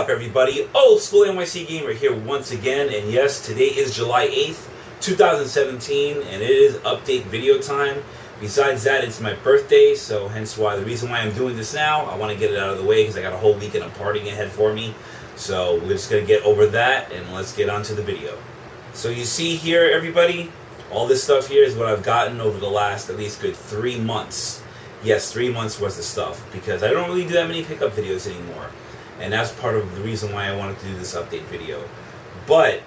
up, everybody? OldSchoolNYCGamer here once again, and yes, today is July 8th, 2017, and it is update video time. Besides that, it's my birthday, so hence why the reason why I'm doing this now, I want to get it out of the way because I got a whole weekend of partying ahead for me. So we're just going to get over that, and let's get on to the video. So you see here, everybody, all this stuff here is what I've gotten over the last at least good 3 months. Yes, 3 months worth of stuff, because I don't really do that many pickup videos anymore. And that's part of the reason why I wanted to do this update video. But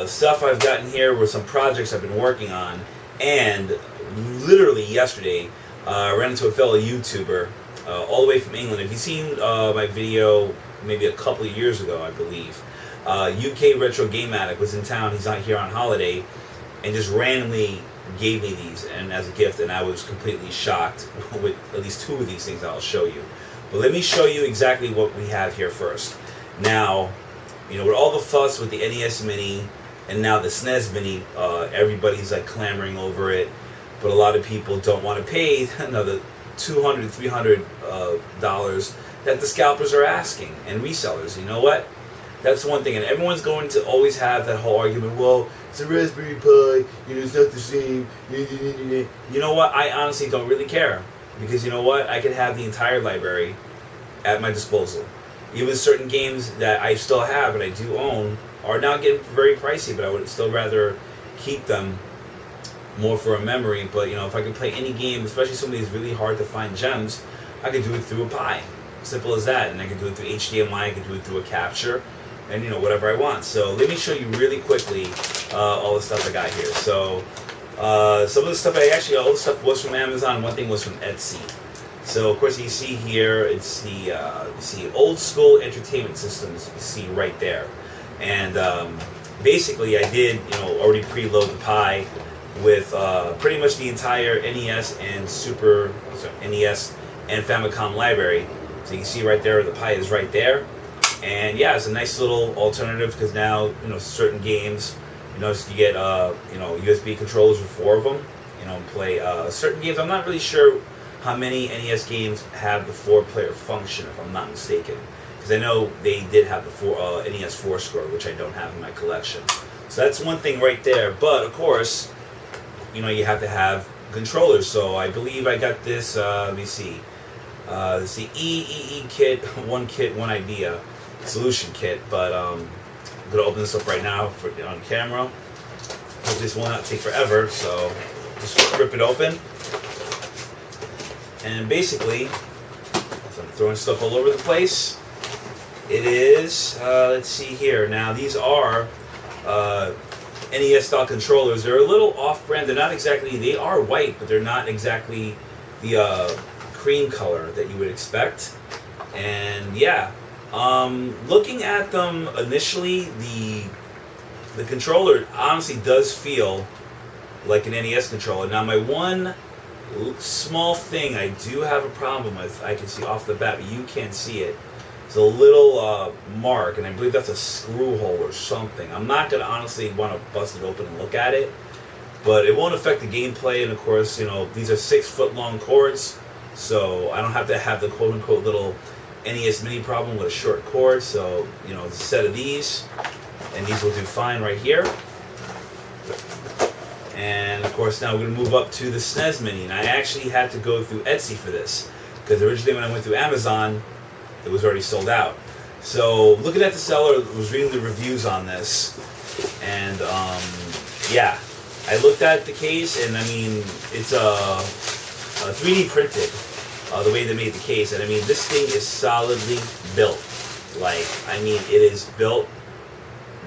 stuff I've gotten here were some projects I've been working on, and literally yesterday I ran into a fellow YouTuber all the way from England. If you've seen my video maybe a couple of years ago, I believe, UKRetroGameAddict was in town. He's out here on holiday, and just randomly gave me these and as a gift, and I was completely shocked with at least 2 of these things I'll show you. But let me show you exactly what we have here first. Now, you know, with all the fuss with the NES Mini and now the SNES Mini, everybody's like clamoring over it, but a lot of people don't want to pay another $200, $300 that the scalpers are asking, and resellers. You know what? That's one thing, and everyone's going to always have that whole argument, well, it's a Raspberry Pi, you know, it's not the same. You know what? I honestly don't really care, because you know what? I can have the entire library at my disposal. Even certain games that I still have and I do own are now getting very pricey, but I would still rather keep them more for a memory. But you know, if I can play any game, especially some of these really hard to find gems, I can do it through a Pi. Simple as that. And I can do it through HDMI, I can do it through a capture, and you know, whatever I want. So let me show you really quickly all the stuff I got here. So some of the stuff all the stuff was from Amazon. One thing was from Etsy. So of course you see here, it's the you see Old School Entertainment Systems. You see right there, and basically I did already preload the Pi with pretty much the entire NES and NES and Famicom library. So you can see right there, the Pi is right there. And yeah, it's a nice little alternative, because now certain games, you get USB controllers with 4 of them. Play certain games. I'm not really sure how many NES games have the 4-player function, if I'm not mistaken, because I know they did have the NES 4-score, which I don't have in my collection. So that's one thing right there. But of course, you have to have controllers. So I believe I got this. Let me see. It's the EEE kit, one idea. Solution kit, but I'm gonna open this up right now on camera. Hope this will not take forever, so just rip it open. And basically, so I'm throwing stuff all over the place. It is, let's see here. Now these are NES style controllers. They're a little off-brand. They're not exactly. They are white, but they're not exactly the cream color that you would expect. And yeah. Looking at them initially, the controller honestly does feel like an NES controller. Now my one small thing I do have a problem with, I can see off the bat, but you can't see it. It's a little mark, and I believe that's a screw hole or something. I'm not going to honestly want to bust it open and look at it, but it won't affect the gameplay. And of course, these are 6-foot long cords, so I don't have to have the quote-unquote little NES Mini problem with a short cord. So it's a set of these, and these will do fine right here. And of course now we're going to move up to the SNES Mini, and I actually had to go through Etsy for this, because originally when I went through Amazon it was already sold out. So looking at the seller, was reading the reviews on this, and yeah, I looked at the case, and I mean, it's a 3D printed, the way they made the case, and I mean, this thing is solidly built. Like, I mean, it is built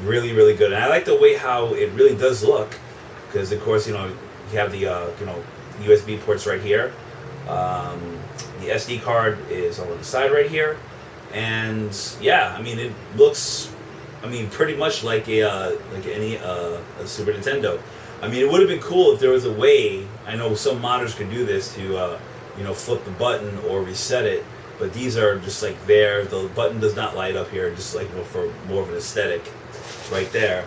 really, really good, and I like the way how it really does look, because of course, you have the USB ports right here. The SD card is on the side right here, and yeah, I mean, it looks, pretty much like a Super Nintendo. I mean, it would have been cool if there was a way. I know some modders could do this to flip the button or reset it, but these are just like there. The button does not light up here, just like for more of an aesthetic right there.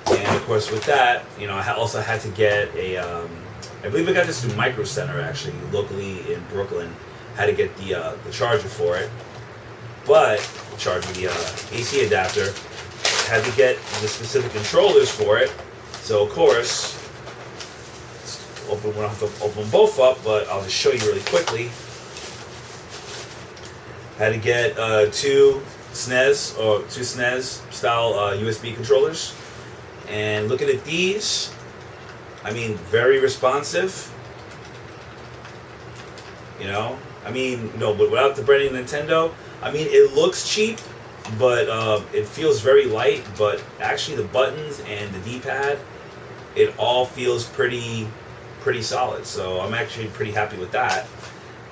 And of course with that, I also had to get a I believe I got this through Micro Center, actually, locally in Brooklyn. Had to get the charger for it. but charged with the AC adapter. Had to get the specific controllers for it. So of course, we don't have to open both up, but I'll just show you really quickly. Had to get two SNES style USB controllers, and looking at these, I mean, very responsive. You know, I mean, no, but without the branding Nintendo, I mean, it looks cheap, but it feels very light. But actually, the buttons and the D-pad, it all feels pretty solid. So I'm actually pretty happy with that.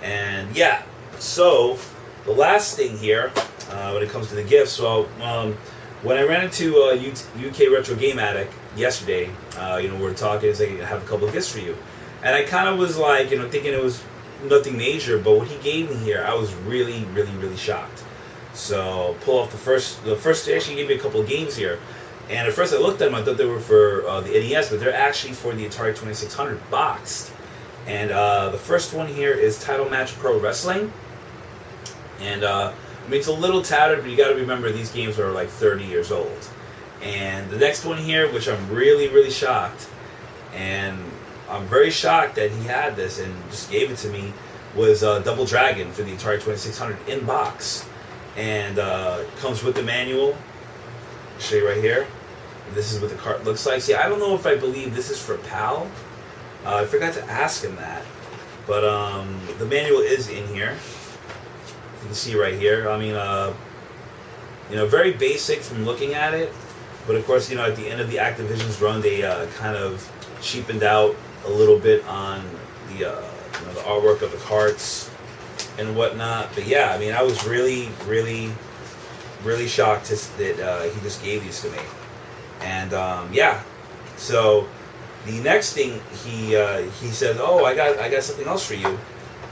And yeah, so the last thing here, when it comes to the gifts, so when I ran into UKRetroGameAddict yesterday, we were talking, he's like, I have a couple of gifts for you. And I kind of was like, thinking it was nothing major, but what he gave me here, I was really shocked. So pull off the first, he actually gave me a couple of games here. And at first I looked at them, I thought they were for the NES, but they're actually for the Atari 2600 boxed. And the first one here is Title Match Pro Wrestling. And I mean, it's a little tattered, but you got to remember these games are like 30 years old. And the next one here, which I'm really shocked, and I'm very shocked that he had this and just gave it to me, was Double Dragon for the Atari 2600 in box. And comes with the manual. I'll show you right here. This is what the cart looks like. See, I don't know if I believe this is for PAL. I forgot to ask him that. But the manual is in here. You can see right here. I mean, very basic from looking at it. But of course, at the end of the Activision's run, they kind of cheapened out a little bit on the artwork of the carts and whatnot. But yeah, I mean, I was really shocked that he just gave these to me. And yeah, so the next thing he said, oh, I got something else for you.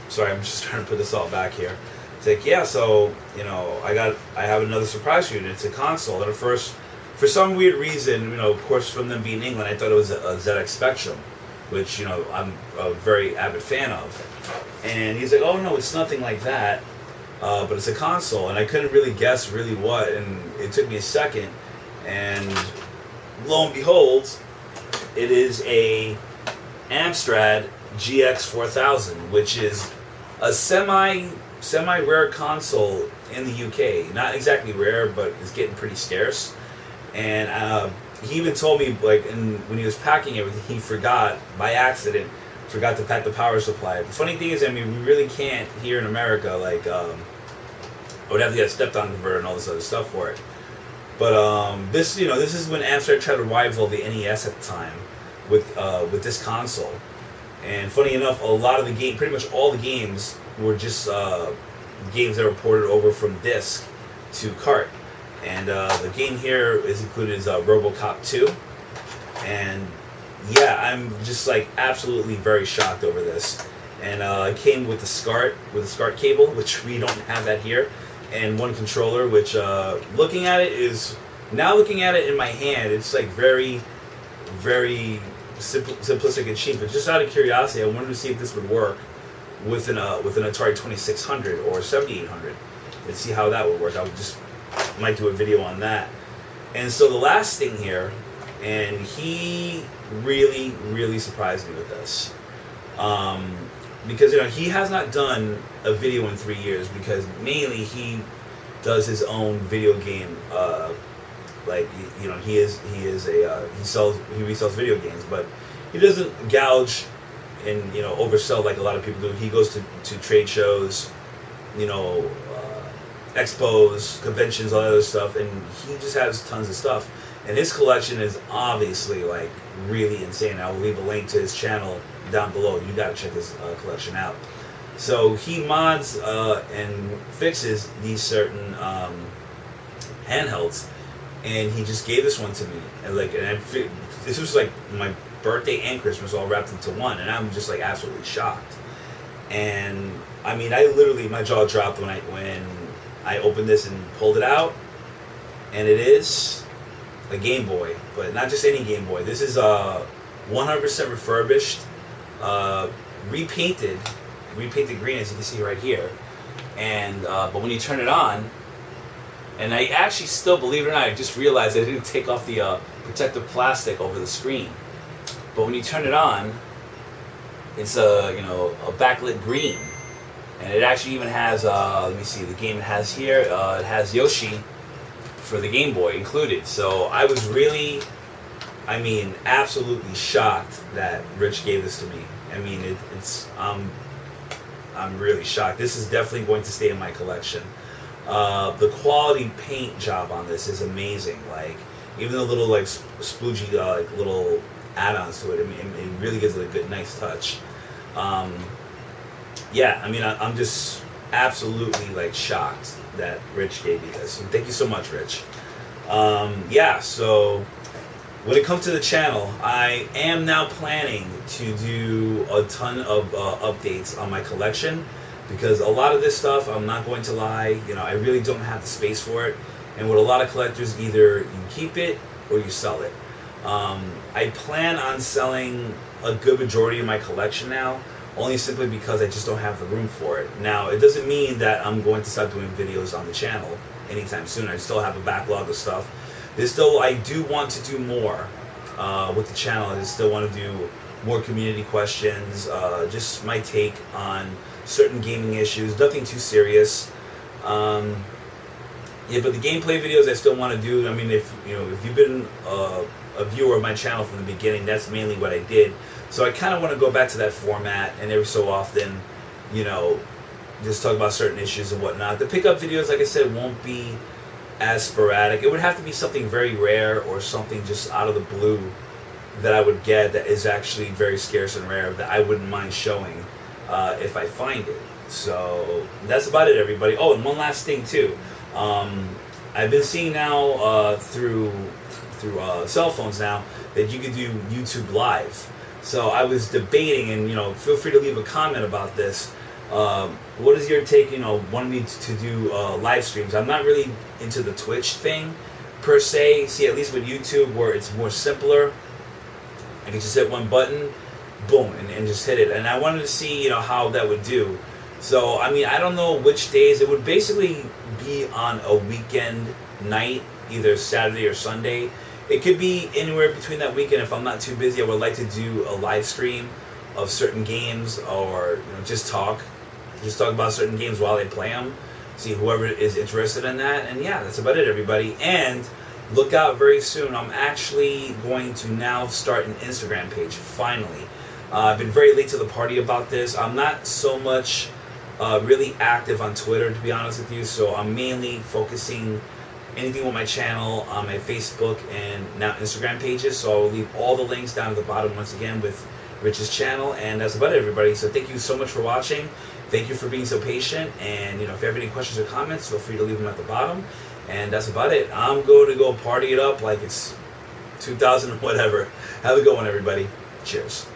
Sorry, I'm just trying to put this all back here. It's like, yeah, so I have another surprise for you. And it's a console. And at first, for some weird reason, of course, from them being in England, I thought it was a ZX Spectrum, which I'm a very avid fan of. And he's like, oh no, it's nothing like that, but it's a console. And I couldn't really guess really what. And it took me a second, and lo and behold, it is a Amstrad GX 4000, which is a semi-rare console in the UK. Not exactly rare, but it's getting pretty scarce. And he even told me, like, when he was packing everything, he forgot, by accident, to pack the power supply. The funny thing is, I mean, we really can't here in America, like, I would have to get a step-down converter and all this other stuff for it. But this is when Amstrad tried to rival the NES at the time with this console. And funny enough, a lot of the pretty much all the games were just games that were ported over from disc to cart. And the game here is included is RoboCop 2. And yeah, I'm just like absolutely very shocked over this. And it came with the SCART cable, which we don't have that here, and one controller, which looking at it in my hand, it's like very simplistic and cheap. But just out of curiosity, I wanted to see if this would work with an Atari 2600 or 7800, and see how that would work. Might do a video on that. And so the last thing here, and he really surprised me with this, because he has not done a video in 3 years, because mainly he does his own video game, he resells video games, but he doesn't gouge and oversell like a lot of people do. He goes to trade shows, expos, conventions, all that other stuff, and he just has tons of stuff. And his collection is obviously like really insane. I will leave a link to his channel down below. You gotta check his collection out. So he mods and fixes these certain handhelds, and he just gave this one to me. And this was like my birthday and Christmas all wrapped into one, and I'm just like absolutely shocked. And I mean, my jaw dropped when I opened this and pulled it out, and it is a Game Boy, but not just any Game Boy. This is 100% refurbished, repainted green, as you can see right here. And but when you turn it on, And I actually still, believe it or not, I just realized I didn't take off the protective plastic over the screen. But when you turn it on, it's a backlit green, and it actually even has let me see, the game it has here. It has Yoshi for the Game Boy included. So I was really, absolutely shocked that Rich gave this to me. I mean, I'm really shocked. This is definitely going to stay in my collection. The quality paint job on this is amazing. Like, even the little sploogey little add-ons to it, it really gives it a good, nice touch. Yeah, I'm just absolutely shocked that Rich gave me this. So thank you so much, Rich. Yeah, so when it comes to the channel, I am now planning to do a ton of updates on my collection, because a lot of this stuff, I'm not going to lie, I really don't have the space for it. And with a lot of collectors, either you keep it or you sell it. I plan on selling a good majority of my collection now, only simply because I just don't have the room for it. Now, it doesn't mean that I'm going to stop doing videos on the channel anytime soon. I still have a backlog of stuff. I do want to do more with the channel. I still want to do more community questions, just my take on certain gaming issues, nothing too serious. Yeah, but the gameplay videos I still want to do. If you've been a viewer of my channel from the beginning, that's mainly what I did. So I kind of want to go back to that format, and every so often, just talk about certain issues and whatnot. The pickup videos, like I said, won't be as sporadic. It would have to be something very rare, or something just out of the blue that I would get that is actually very scarce and rare, that I wouldn't mind showing if I find it. So that's about it, everybody. Oh, and one last thing too. I've been seeing now through cell phones now that you can do YouTube Live. So I was debating, and feel free to leave a comment about this. What is your take? Wanting me to do live streams. I'm not really into the Twitch thing per se. See, at least with YouTube, where it's more simpler, I can just hit one button, boom, and just hit it. And I wanted to see, how that would do. So I don't know which days. It would basically be on a weekend night, either Saturday or Sunday. It could be anywhere between that weekend. If I'm not too busy, I would like to do a live stream of certain games, or just talk about certain games while they play them. See whoever is interested in that. And yeah, that's about it, everybody. And look out very soon. I'm actually going to now start an Instagram page, finally. I've been very late to the party about this. I'm not so much really active on Twitter, to be honest with you. So I'm mainly focusing anything with my channel on my Facebook and now Instagram pages. So I will leave all the links down at the bottom once again with Rich's channel. And that's about it, everybody. So thank you so much for watching. Thank you for being so patient. And if you have any questions or comments, feel free to leave them at the bottom. And that's about it. I'm going to go party it up like it's 2000 whatever. Have a good one, everybody. Cheers.